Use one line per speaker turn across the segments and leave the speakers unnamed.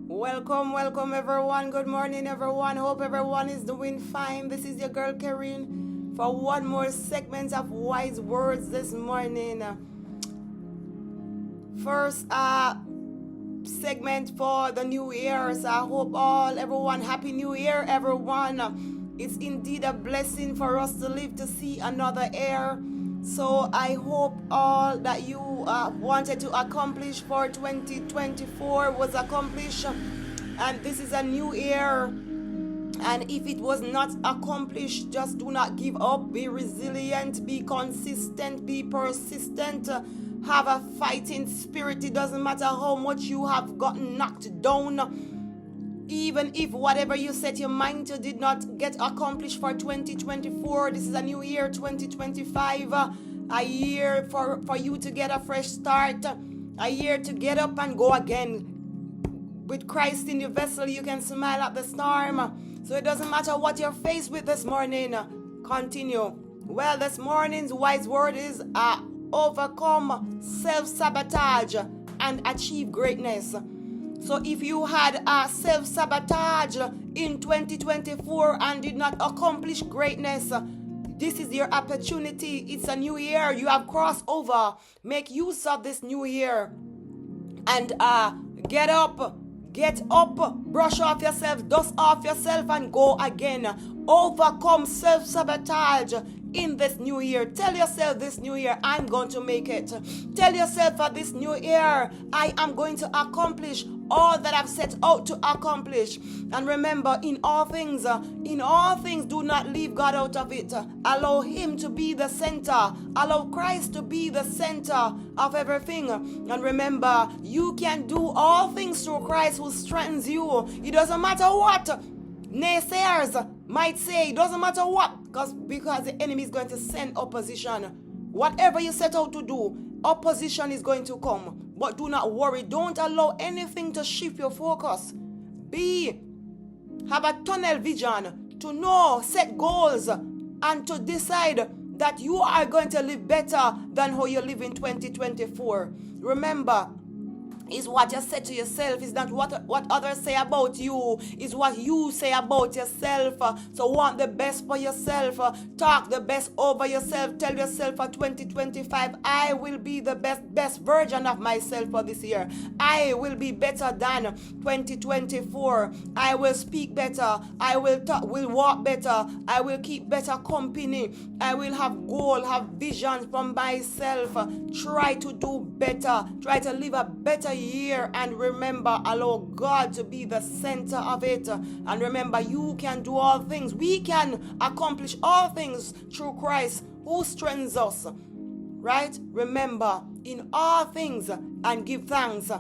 Welcome everyone. Good morning everyone. Hope everyone is doing fine. This is your girl Karine for one more segment of wise words this morning. First segment for the new year. So I hope everyone happy new year everyone. It's indeed a blessing for us to live to see another year. So I hope all that you wanted to accomplish for 2024 was accomplished, and this is a new year. And if it was not accomplished, just do not give up. Be resilient, be consistent, be persistent. Have a fighting spirit. It doesn't matter how much you have gotten knocked down. Even if whatever you set your mind to did not get accomplished for 2024, this is a new year, 2025, a year for you to get a fresh start, a year to get up and go again. With Christ in your vessel, you can smile at the storm. So it doesn't matter what you're faced with this morning. Continue. Well, this morning's wise word is overcome self-sabotage and achieve greatness. So if you had a self-sabotage in 2024 and did not accomplish greatness, this is your opportunity. It's a new year. You have crossed over. Make use of this new year. And get up, brush off yourself, dust off yourself and go again. Overcome self-sabotage in this new year. Tell yourself this new year, I'm going to make it. Tell yourself for this new year, I am going to accomplish all that I've set out to accomplish. And remember, in all things, do not leave God out of it. Allow Him to be the center. Allow Christ to be the center of everything. And remember, you can do all things through Christ who strengthens you. It doesn't matter what naysayers might say. It doesn't matter what, because the enemy is going to send opposition. Whatever you set out to do, opposition is going to come. But do not worry. Don't allow anything to shift your focus. Have a tunnel vision to know, set goals, and to decide that you are going to live better than how you live in 2024. Remember, is what you say to yourself. Is not what others say about you. Is what you say about yourself. So want the best for yourself. Talk the best over yourself. Tell yourself for 2025, I will be the best version of myself for this year. I will be better than 2024. I will speak better. I will walk better. I will keep better company. I will have goal, have visions for myself. Try to do better. Try to live a better year, and remember, allow God to be the center of it. And remember, you can do all things. We can accomplish all things through Christ who strengthens us. Right? Remember, in all things, and give thanks.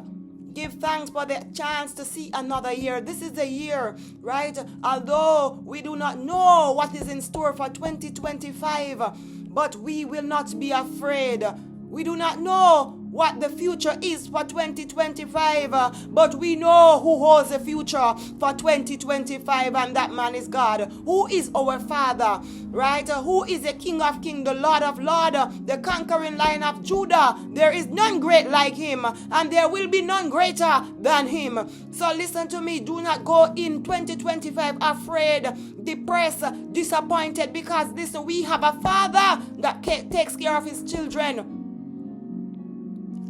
Give thanks for the chance to see another year. This is the year, right? Although we do not know what is in store for 2025, but we will not be afraid. We do not know what the future is for 2025, but we know who holds the future for 2025, and that man is God, who is our Father, right? Who is the King of Kings, the Lord of Lords, the conquering Lion of Judah. There is none great like Him, and there will be none greater than Him. So listen to me. Do not go in 2025 afraid, depressed, disappointed, because listen, we have a Father that takes care of His children.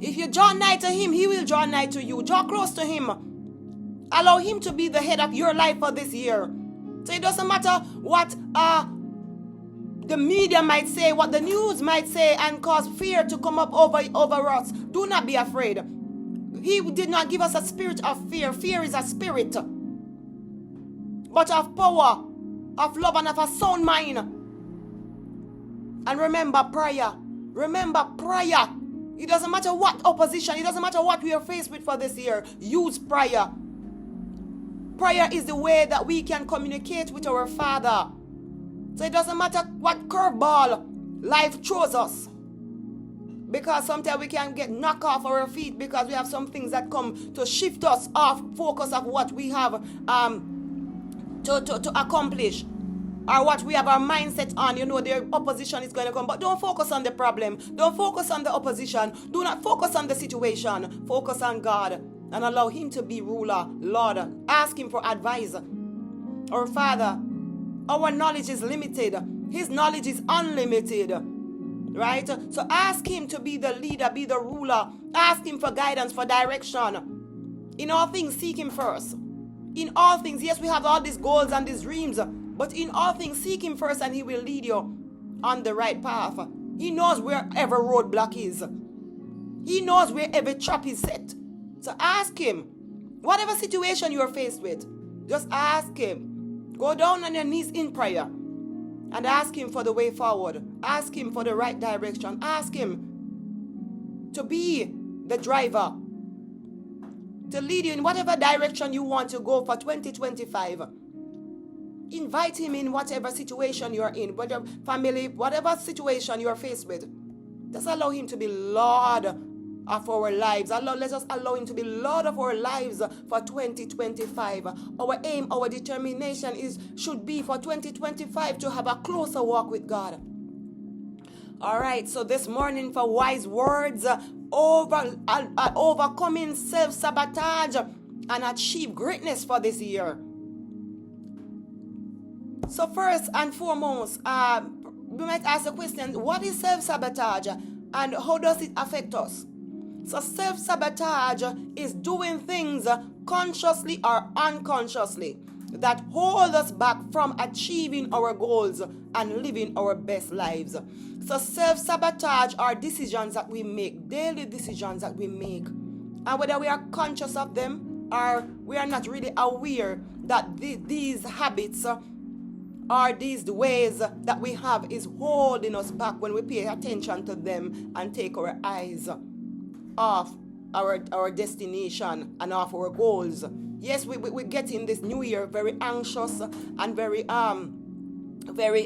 If you draw nigh to Him, He will draw nigh to you. Draw close to Him. Allow Him to be the head of your life for this year. So it doesn't matter what the media might say, what the news might say, and cause fear to come up over us. Do not be afraid. He did not give us a spirit of fear. Fear is a spirit, but of power, of love, and of a sound mind. And remember prayer. Remember prayer. It doesn't matter what opposition, it doesn't matter what we are faced with for this year. Use prayer. Prayer is the way that we can communicate with our Father. So it doesn't matter what curveball life throws us. Because sometimes we can get knocked off our feet because we have some things that come to shift us off focus of what we have to accomplish. Or what we have our mindset on. The opposition is going to come. But don't focus on the problem. Don't focus on the opposition. Do not focus on the situation. Focus on God. and allow him to be ruler. Lord, ask him for advice. Our Father, our knowledge is limited. His knowledge is unlimited. Right? So ask him to be the leader, be the ruler. Ask him for guidance, for direction. In all things, seek him first. In all things, yes, we have all these goals and these dreams, but in all things, seek him first and he will lead you on the right path. He knows where every roadblock is. He knows where every trap is set. So ask him. Whatever situation you are faced with, just ask him. Go down on your knees in prayer and ask him for the way forward. Ask him for the right direction. Ask him to be the driver, to lead you in whatever direction you want to go for 2025. Invite him in whatever situation you are in, whether family, whatever situation you are faced with. Just allow him to be Lord of our lives. Let us allow him to be Lord of our lives for 2025. Our aim, our determination should be for 2025 to have a closer walk with God. All right, so this morning for wise words, overcoming self-sabotage and achieve greatness for this year. So first and foremost, we might ask the question, what is self-sabotage and how does it affect us? So self-sabotage is doing things consciously or unconsciously that hold us back from achieving our goals and living our best lives. So self-sabotage are decisions that we make, daily decisions that we make. And whether we are conscious of them or we are not really aware that these habits or these ways that we have is holding us back when we pay attention to them and take our eyes off our destination and off our goals. Yes, we get in this new year very anxious and very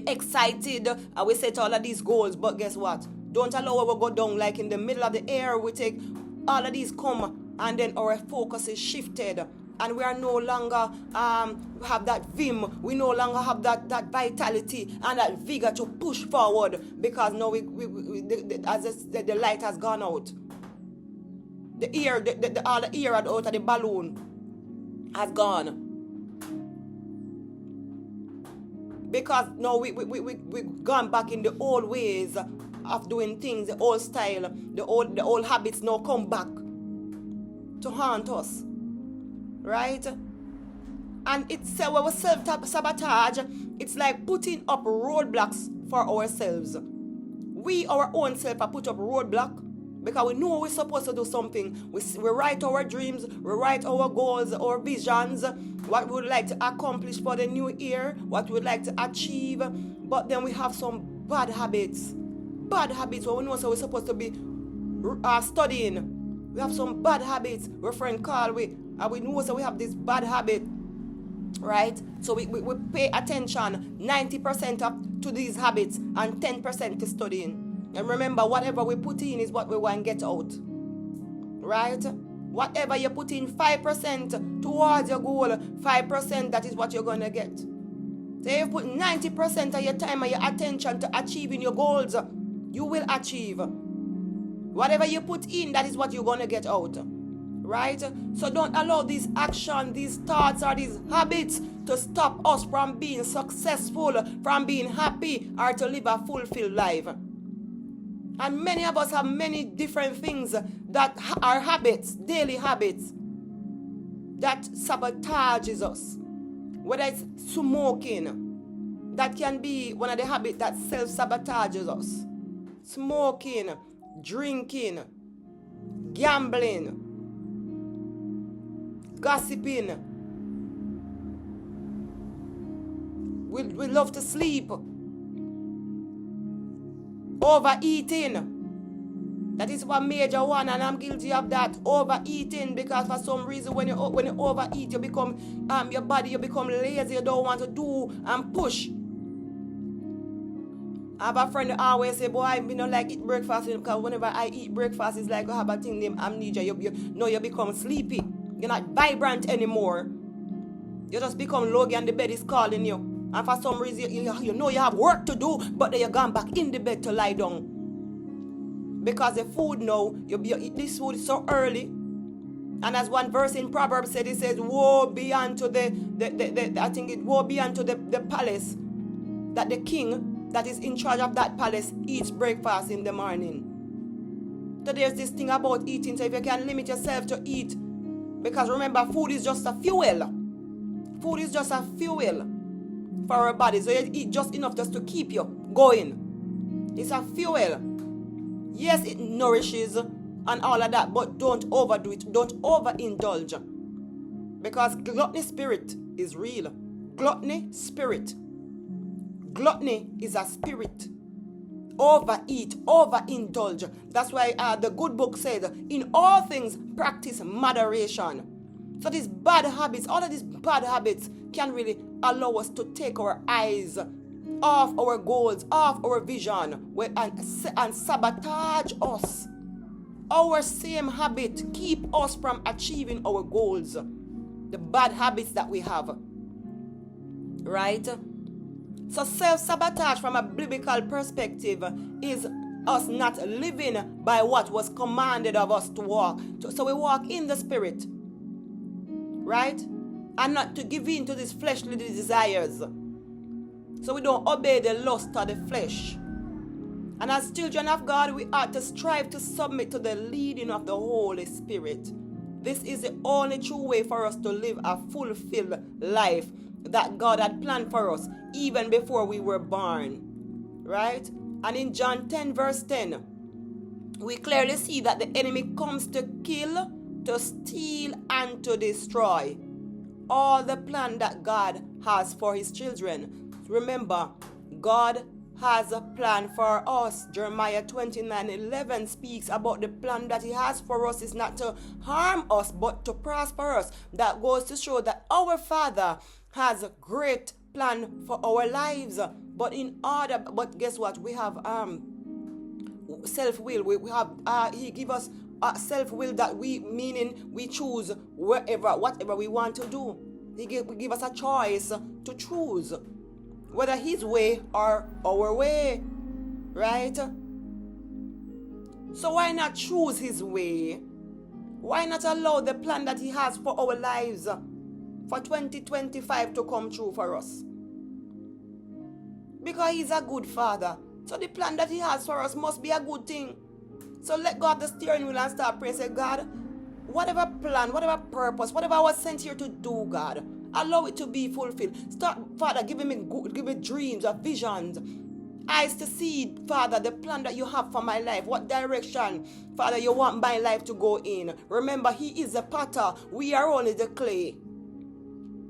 excited, and we set all of these goals, but guess what? Don't allow our go down like in the middle of the air. We take all of these come and then our focus is shifted and we are no longer have that vim, we no longer have that vitality and that vigor to push forward because now the light has gone out. The all the air out of the balloon has gone. Because now we gone back in the old ways of doing things, the old style, the old habits now come back to haunt us. Right? And it's our self-sabotage, it's like putting up roadblocks for ourselves. We, our own self, are put up roadblock because we know we're supposed to do something. We write our dreams, we write our goals, our visions, what we would like to accomplish for the new year, what we would like to achieve. But then we have some bad habits. Bad habits where we know so we're supposed to be studying. We have some bad habits. We're friend call and we know so we have this bad habit. Right? So we pay attention 90% to these habits and 10% to studying. And remember, whatever we put in is what we want to get out. Right? Whatever you put in 5% towards your goal, 5% that is what you're going to get. So if you put 90% of your time and your attention to achieving your goals, you will achieve. Whatever you put in, that is what you're going to get out. Right? So don't allow these actions, these thoughts, or these habits to stop us from being successful, from being happy, or to live a fulfilled life. And many of us have many different things that are habits, daily habits, that sabotages us. Whether it's smoking, that can be one of the habits that self-sabotages us. Smoking, drinking, gambling, gossiping. We love to sleep. Overeating. That is one major one, and I'm guilty of that. Overeating, because for some reason when you overeat, you become your body, you become lazy, you don't want to do and push. I have a friend who always say, boy, I don't like eat breakfast because whenever I eat breakfast, it's like I have a thing named amnesia. You become sleepy. You're not vibrant anymore. You just become logy and the bed is calling you. And for some reason, you know you have work to do, but then you're gone back in the bed to lie down. Because the food now, you eat this food so early, And as one verse in Proverbs said, it says, woe be unto woe be unto the palace that the king that is in charge of that palace eats breakfast in the morning. So there's this thing about eating. So if you can limit yourself to eat, because remember, food is just a fuel. Food is just a fuel for our body. So you eat just enough just to keep you going. It's a fuel. Yes, it nourishes and all of that, but don't overdo it. Don't overindulge. Because gluttony spirit is real. Gluttony spirit. Gluttony is a spirit. Overeat, overindulge. That's why the good book says, in all things practice moderation. So these bad habits, all of these bad habits can really allow us to take our eyes off our goals, off our vision, and sabotage us. Our same habit keep us from achieving our goals. The bad habits that we have. Right? So self-sabotage from a biblical perspective is us not living by what was commanded of us to walk. So we walk in the spirit. Right? And not to give in to these fleshly desires. So we don't obey the lust of the flesh. And as children of God, we ought to strive to submit to the leading of the Holy Spirit. This is the only true way for us to live a fulfilled life that God had planned for us even before we were born. Right? And in John 10 verse 10, we clearly see that the enemy comes to kill, to steal, and to destroy all the plan that God has for his children. Remember, God has a plan for us. Jeremiah 29:11 speaks about the plan that he has for us is not to harm us but to prosper us. That goes to show that our Father has a great plan for our lives. But guess what? We have self-will. We have he give us self-will that we choose whatever we want to do. He give us a choice to choose whether his way or our way, right? So why not choose his way? Why not allow the plan that he has for our lives for 2025 to come true for us? Because he's a good father. So the plan that he has for us must be a good thing. So let go of the steering wheel and start praying. Say, God, whatever plan, whatever purpose, whatever I was sent here to do, God, allow it to be fulfilled. Start, Father, give me dreams or visions, eyes to see, Father, the plan that you have for my life. What direction, Father, you want my life to go in. Remember, he is the potter. We are only the clay.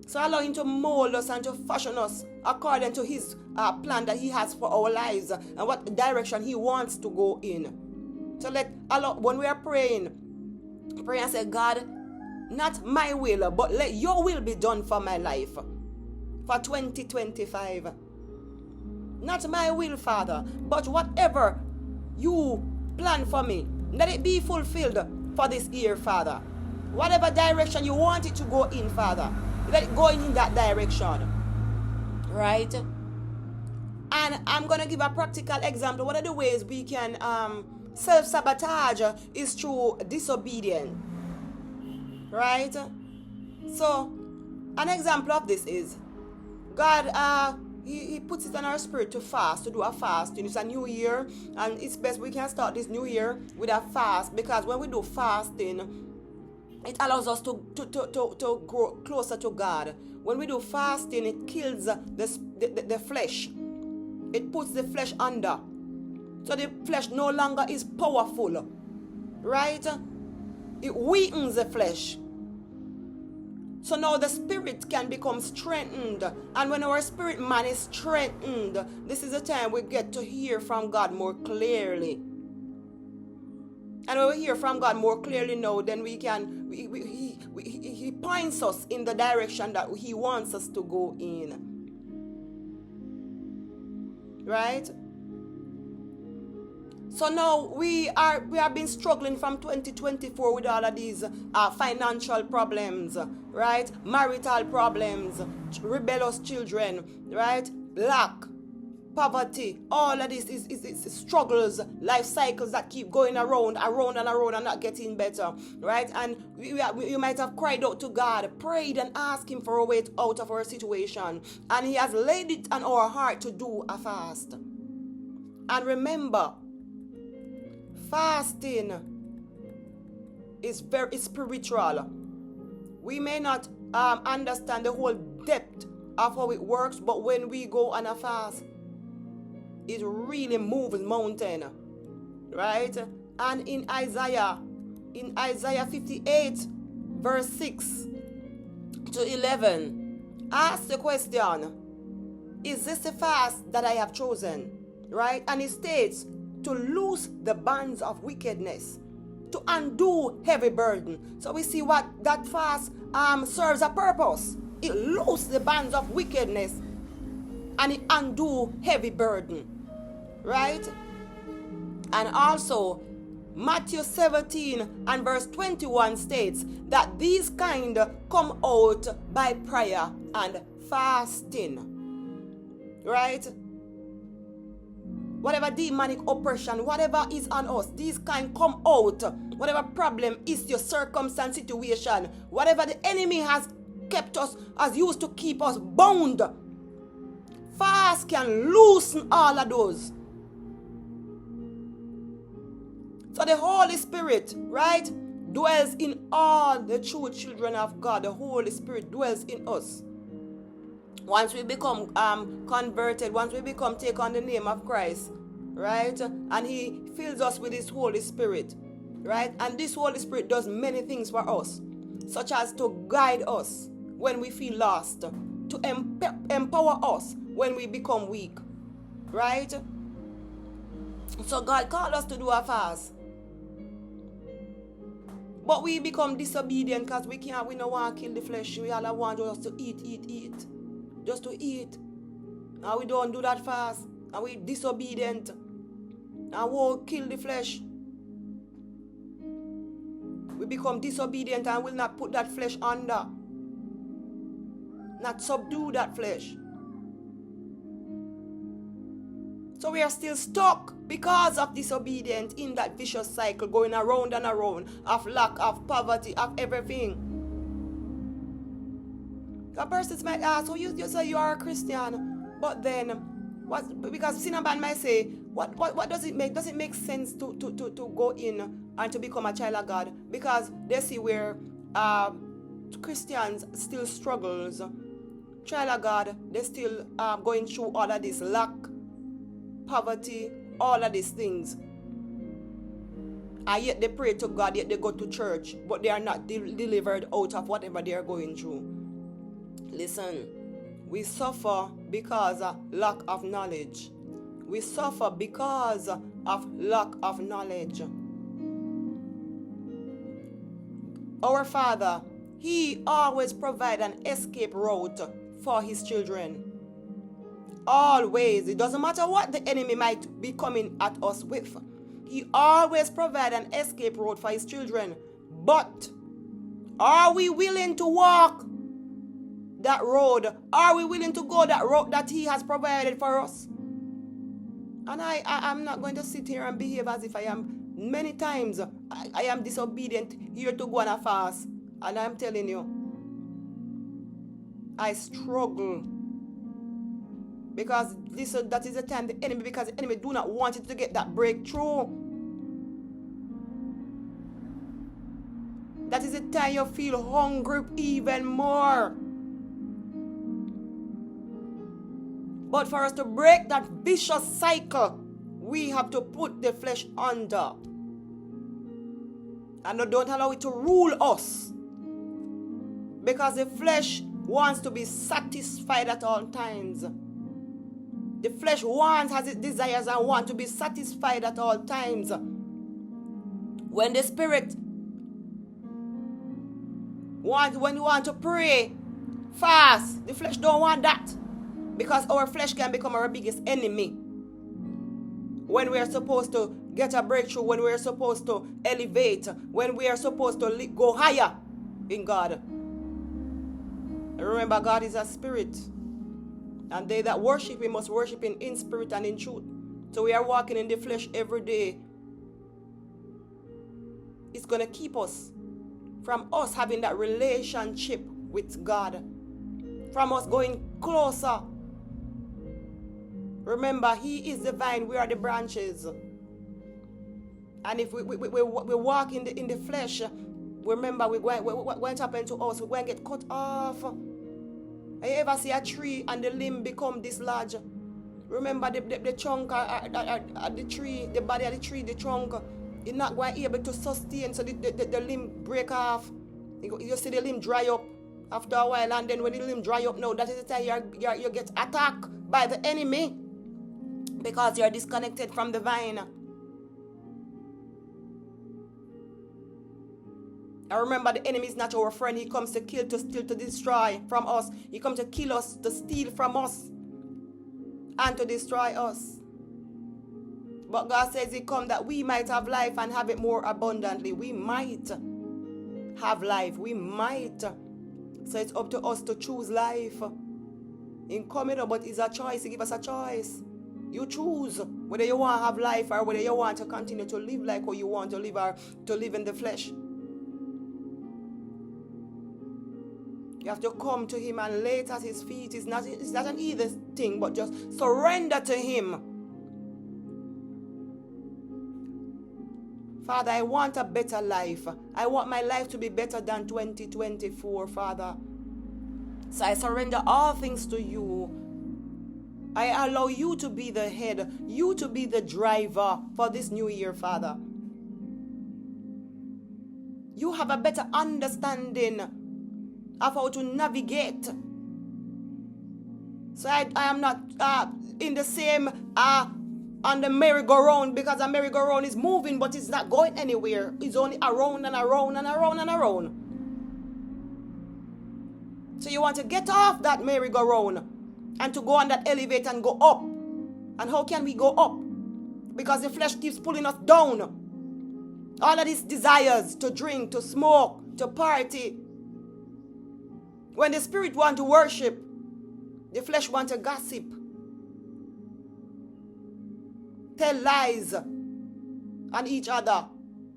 So allow him to mold us and to fashion us according to his plan that he has for our lives and what direction he wants to go in. So when we are praying, pray and say, God, not my will, but let your will be done for my life for 2025. Not my will, Father, but whatever you plan for me, let it be fulfilled for this year, Father. Whatever direction you want it to go in, Father, let it go in that direction. Right? And I'm going to give a practical example. One of the ways we can self-sabotage is through disobedience. Right? So, an example of this is God, he puts it on our spirit to fast, to do a fast. It's a new year, and it's best we can start this new year with a fast, because when we do fasting, it allows us to grow closer to God. When we do fasting, it kills the flesh. It puts the flesh under. So the flesh no longer is powerful. Right? It weakens the flesh. So now the spirit can become strengthened. And when our spirit man is strengthened, this is the time we get to hear from God more clearly. And when we hear from God more clearly now, then he points us in the direction that he wants us to go in. Right? So now we have been struggling from 2024 with all of these financial problems, right? Marital problems, rebellious children, right? Lack, poverty, all of this is struggles, life cycles that keep going around and not getting better, right? And you might have cried out to God, prayed and asked Him for a way out of our situation, and He has laid it on our heart to do a fast. And remember, fasting is very spiritual. We may not understand the whole depth of how it works, but when we go on a fast, it really moves mountain, right? And in Isaiah 58 verse 6 to 11, ask the question, is this the fast that I have chosen, right? And it states, to loose the bands of wickedness, to undo heavy burden. So we see what that fast serves a purpose. It looses the bands of wickedness and it undo heavy burden, right? And also Matthew 17 and verse 21 states that these kind come out by prayer and fasting, right? Whatever demonic oppression, whatever is on us, these kind come out. Whatever problem is your circumstance, situation, whatever the enemy has kept us, has used to keep us bound, fast can loosen all of those. So the Holy Spirit, right, dwells in all the true children of God. The Holy Spirit dwells in us. Once we become converted, once we become take on the name of Christ, right, and He fills us with His Holy Spirit, right, and this Holy Spirit does many things for us, such as to guide us when we feel lost, to empower us when we become weak, right? So God called us to do a fast, but we become disobedient because we don't want to kill the flesh. We all want just to eat. Just to eat, and we don't do that fast, and we disobedient, and won't kill the flesh. We become disobedient and will not put that flesh under, not subdue that flesh. So we are still stuck because of disobedience in that vicious cycle, going around and around of lack, of poverty, of everything. A person might ask, so you say you are a Christian, but then what? Because Cinnabon might say, what does it make? Does it make sense to go in and to become a child of God? Because they see where Christians still struggles. Child of God, they still going through all of this lack, poverty, all of these things. And yet they pray to God, yet they go to church, but they are not delivered out of whatever they are going through. Listen, we suffer because of lack of knowledge. We suffer because of lack of knowledge. Our Father, He always provides an escape route for His children. Always. It doesn't matter what the enemy might be coming at us with. He always provides an escape route for His children. But are we willing to walk that road? Are we willing to go that road that He has provided for us? And I'm not going to sit here and behave as if I am. Many times I am disobedient here to go on a fast, and I'm telling you, I struggle because that is the time the enemy, because the enemy do not want it to get that breakthrough. That is the time you feel hungry even more. But for us to break that vicious cycle, we have to put the flesh under. And don't allow it to rule us. Because the flesh wants to be satisfied at all times. The flesh has its desires and wants to be satisfied at all times. When the spirit when you want to pray, fast, the flesh don't want that. Because our flesh can become our biggest enemy. When we are supposed to get a breakthrough, when we are supposed to elevate, when we are supposed to go higher in God. Remember, God is a spirit. And they that worship him must worship him in spirit and in truth. So we are walking in the flesh every day. It's going to keep us from us having that relationship with God, from us going closer. Remember, he is the vine, we are the branches. And if we walk in the flesh, remember what to happen to us? We're going to get cut off. You ever see a tree and the limb become this large? Remember the trunk of the tree, the body of the tree, the trunk, is not going to be able to sustain, so the limb break off. You see the limb dry up after a while, and then when the limb dry up now, that is the time you get attacked by the enemy because you're disconnected from the vine. I remember the enemy is not our friend. He comes to kill, to steal, to destroy from us. He comes to kill us, to steal from us, and to destroy us. But God says he come that we might have life and have it more abundantly. We might have life. We might. So it's up to us to choose life. In coming up, but it's a choice. He give us a choice. You choose whether you want to have life or whether you want to continue to live like how you want to live, or to live in the flesh. You have to come to him and lay it at his feet. It's not an easy thing, but just surrender to him. Father, I want a better life. I want my life to be better than 2024, Father. So I surrender all things to you. I allow you to be the head, you to be the driver for this new year, Father. You have a better understanding of how to navigate. So I am not in the same on the merry-go-round, because the merry-go-round is moving but it's not going anywhere. It's only around and around and around and around. So you want to get off that merry-go-round and to go on that elevator and go up. And how can we go up? Because the flesh keeps pulling us down. All of these desires to drink, to smoke, to party. When the spirit wants to worship, the flesh wants to gossip, tell lies on each other,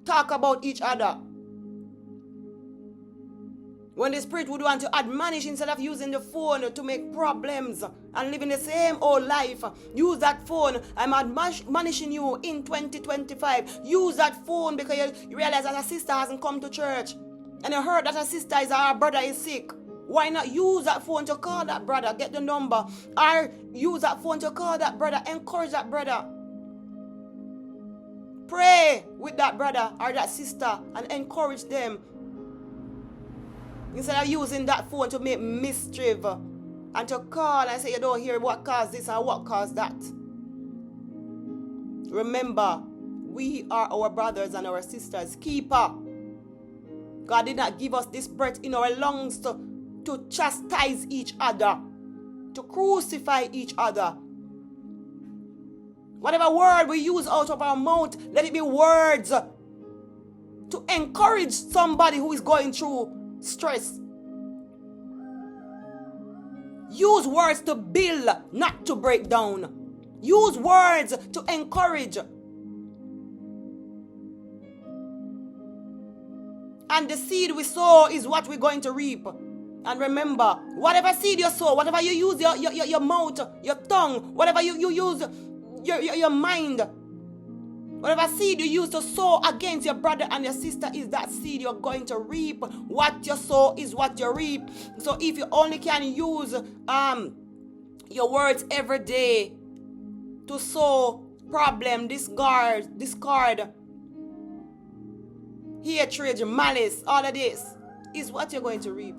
talk about each other. When the spirit would want to admonish, instead of using the phone to make problems and living the same old life, use that phone. I'm admonishing you in 2025. Use that phone because you realize that a sister hasn't come to church, and you heard that a sister is, our brother is sick. Why not use that phone to call that brother, get the number, or use that phone to call that brother, encourage that brother. Pray with that brother or that sister and encourage them. Instead of using that phone to make mischief and to call and say you don't hear what caused this or what caused that. Remember, we are our brothers and our sisters' keeper. God did not give us this breath in our lungs to chastise each other, to crucify each other. Whatever word we use out of our mouth, let it be words to encourage somebody who is going through stress. Use words to build, not to break down. Use words to encourage. And the seed we sow is what we're going to reap. And remember, whatever seed you sow, whatever you use your mouth, your tongue, whatever you use your mind, whatever seed you use to sow against your brother and your sister is that seed you're going to reap. What you sow is what you reap. So if you only can use your words every day to sow problem, discard, hatred, malice, all of this is what you're going to reap.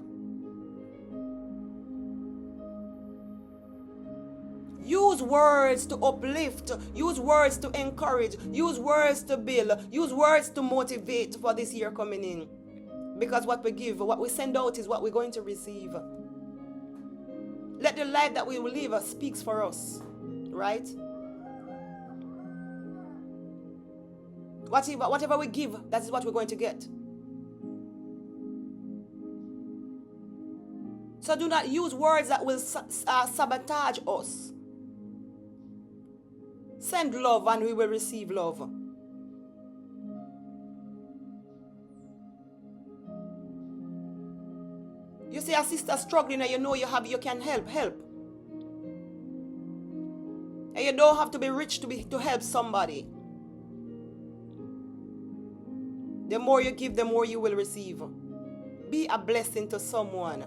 Use words to uplift. Use words to encourage. Use words to build. Use words to motivate for this year coming in. Because what we give, what we send out is what we're going to receive. Let the life that we will live speaks for us. Right? Whatever we give, that is what we're going to get. So do not use words that will sabotage us. Send love and we will receive love. You see a sister struggling and you know you can help. And you don't have to be rich to help somebody. The more you give, the more you will receive. Be a blessing to someone.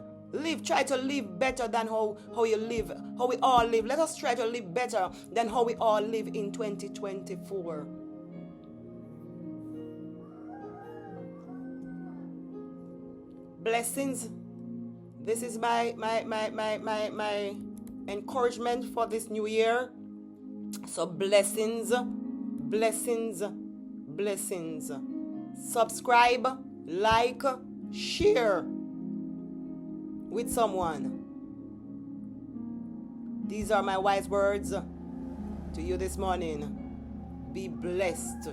Try to live better than how you live, how we all live. Let us try to live better than how we all live in 2024. Blessings. This is my encouragement for this new year. So blessings. Subscribe, like, share with someone. These are my wise words to you this morning. Be blessed.